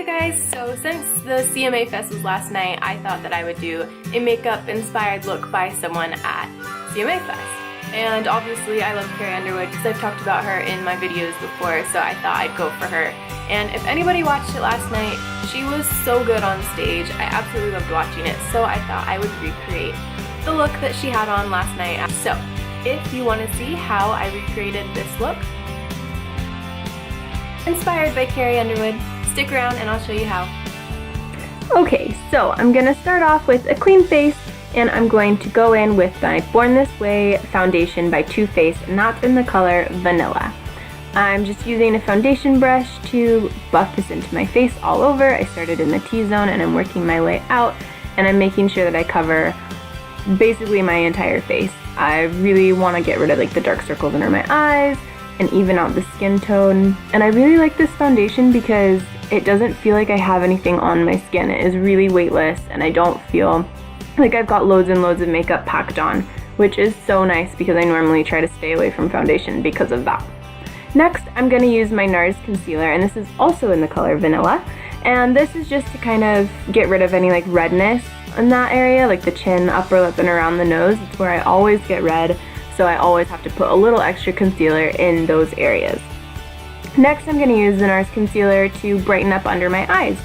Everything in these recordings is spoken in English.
Hey guys, so since the CMA Fest was last night, I thought that I would do a makeup inspired look by someone at CMA Fest. And obviously I love Carrie Underwood because I've talked about her in my videos before, so I thought I'd go for her. And if anybody watched it last night, she was so good on stage. I absolutely loved watching it, so I thought I would recreate the look that she had on last night. So if you want to see how I recreated this look, inspired by Carrie Underwood, stick around and I'll show you how. Okay, so I'm going to start off with a clean face, and I'm going to go in with my Born This Way foundation by Too Faced, and that's in the color Vanilla. I'm just using a foundation brush to buff this into my face all over. I started in the T-zone and I'm working my way out, and I'm making sure that I cover basically my entire face. I really want to get rid of like the dark circles under my eyes and even out the skin tone. And I really like this foundation because it doesn't feel like I have anything on my skin. It is really weightless and I don't feel like I've got loads and loads of makeup packed on, which is so nice because I normally try to stay away from foundation because of that. Next, I'm going to use my NARS concealer, and this is also in the color Vanilla. And this is just to kind of get rid of any like redness in that area, like the chin, upper lip, and around the nose. It's where I always get red, so I always have to put a little extra concealer in those areas. Next, I'm going to use the NARS concealer to brighten up under my eyes.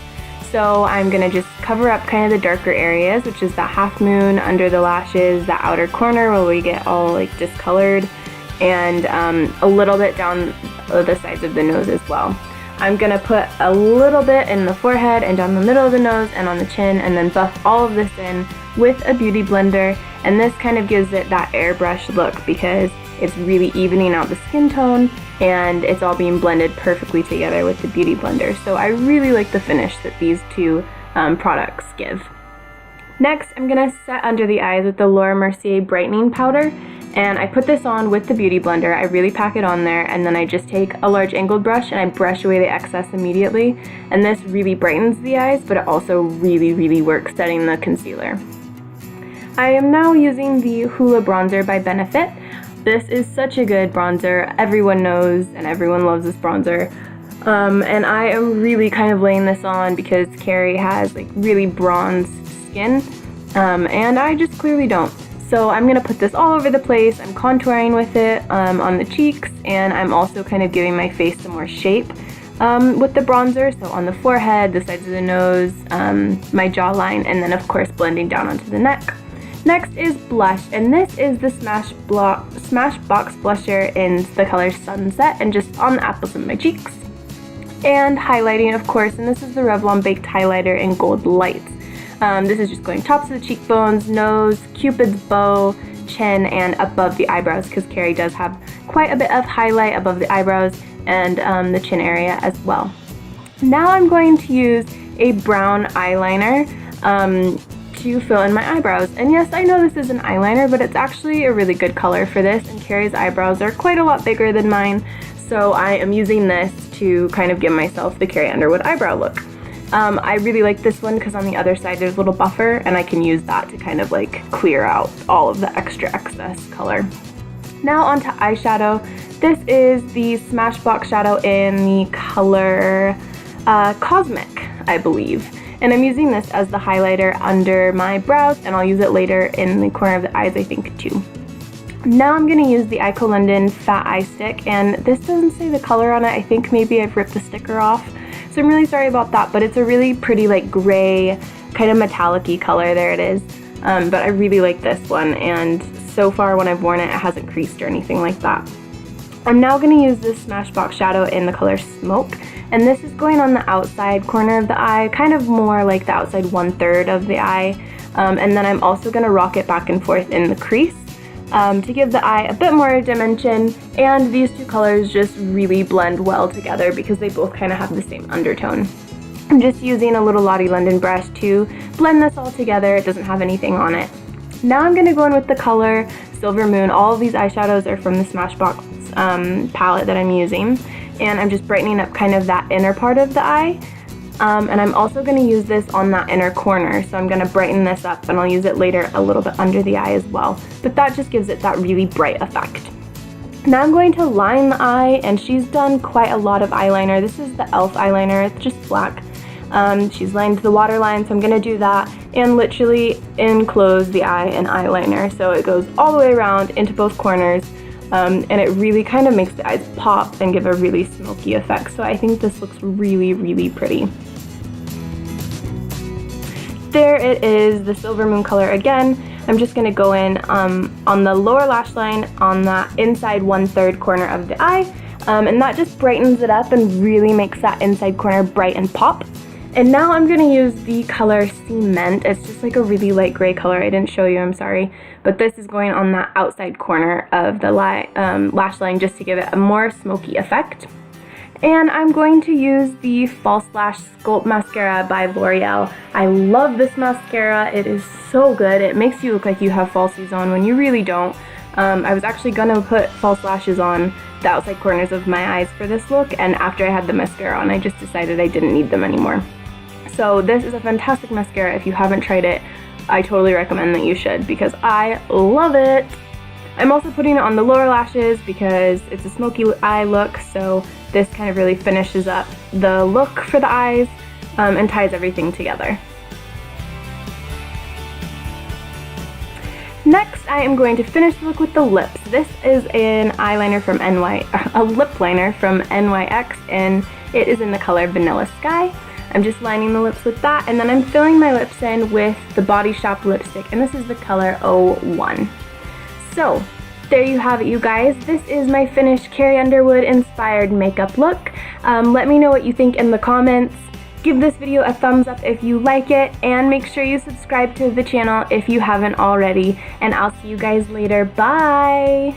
So I'm going to just cover up kind of the darker areas, which is that half moon under the lashes, that outer corner where we get all like discolored, and a little bit down the sides of the nose as well. I'm going to put a little bit in the forehead and down the middle of the nose and on the chin, and then buff all of this in with a beauty blender. And this kind of gives it that airbrush look because it's really evening out the skin tone and it's all being blended perfectly together with the beauty blender. So I really like the finish that these two products give. Next, I'm going to set under the eyes with the Mercier brightening powder. And I put this on with the beauty blender. I really pack it on there, and then I just take a large angled brush and I brush away the excess immediately. And this really brightens the eyes, but it also really works setting the concealer. I am now using the Hula bronzer by Benefit. This is such a good bronzer. Everyone knows and everyone loves this bronzer. And I am really kind of laying this on because Carrie has like really bronzed skin, and I just clearly don't. So I'm going to put this all over the place. I'm contouring with it on the cheeks, and I'm also kind of giving my face some more shape with the bronzer. So on the forehead, the sides of the nose, my jawline, and then of course blending down onto the neck. Next is blush, and this is the Smashbox blusher in the color Sunset, and just on the apples of my cheeks. And highlighting, of course, and this is the Revlon Baked Highlighter in Gold Lights. This is just going tops of the cheekbones, nose, cupid's bow, chin, and above the eyebrows because Carrie does have quite a bit of highlight above the eyebrows and the chin area as well. Now I'm going to use a brown eyeliner to fill in my eyebrows. And yes, I know this is an eyeliner, but it's actually a really good color for this, and Carrie's eyebrows are quite a lot bigger than mine, so I am using this to kind of give myself the Carrie Underwood eyebrow look. I really like this one because on the other side there's a little buffer, and I can use that to kind of like clear out all of the extra excess color. Now onto eyeshadow. This is the Smashbox shadow in the color Cosmic, I believe. And I'm using this as the highlighter under my brows, and I'll use it later in the corner of the eyes, I think, too. Now I'm going to use the Eyeko London Fat Eye Stick, and this doesn't say the color on it. I think maybe I've ripped the sticker off. So I'm really sorry about that, but it's a really pretty like gray, kind of metallic-y color. There it is. But I really like this one, and so far when I've worn it, it hasn't creased or anything like that. I'm now going to use this Smashbox shadow in the color Smoke, and this is going on the outside corner of the eye, kind of more like the outside 1/3 of the eye. And then I'm also going to rock it back and forth in the crease to give the eye a bit more dimension, and these two colors just really blend well together because they both kind of have the same undertone. I'm just using a little Eyeko London brush to blend this all together. It doesn't have anything on it. Now I'm going to go in with the color Silver Moon. All of these eyeshadows are from the Smashbox palette that I'm using, and I'm just brightening up kind of that inner part of the eye. And I'm also going to use this on that inner corner, so I'm going to brighten this up, and I'll use it later a little bit under the eye as well. But that just gives it that really bright effect. Now I'm going to line the eye, and she's done quite a lot of eyeliner. This is the e.l.f. eyeliner, it's just black. She's lined the waterline, so I'm going to do that and literally enclose the eye in eyeliner. So it goes all the way around into both corners, and it really kind of makes the eyes pop and give a really smoky effect. So I think this looks really, really pretty. There it is, the Silver Moon color again. I'm just going to go in on the lower lash line on the inside 1/3 corner of the eye, and that just brightens it up and really makes that inside corner bright and pop. And now I'm going to use the color Cement. It's just like a really light gray color. I didn't show you, I'm sorry. But this is going on that outside corner of the lash line just to give it a more smoky effect. And I'm going to use the False Lash Sculpt Mascara by Loreal. I love this mascara. It is so good. It makes you look like you have falsies on when you really don't. I was actually going to put false lashes on the outside corners of my eyes for this look, and after I had the mascara on, I just decided I didn't need them anymore. So this is a fantastic mascara. If you haven't tried it, I totally recommend that you should because I love it. I'm also putting it on the lower lashes because it's a smoky eye look, so this kind of really finishes up the look for the eyes and ties everything together. Next, I am going to finish the look with the lips. This is an eyeliner from a lip liner from NYX, and it is in the color Vanilla Sky. I'm just lining the lips with that, and then I'm filling my lips in with the Body Shop lipstick, and this is the color 01. So, there you have it, you guys. This is my finished Carrie Underwood inspired makeup look. Let me know what you think in the comments. Give this video a thumbs up if you like it, and make sure you subscribe to the channel if you haven't already, and I'll see you guys later. Bye!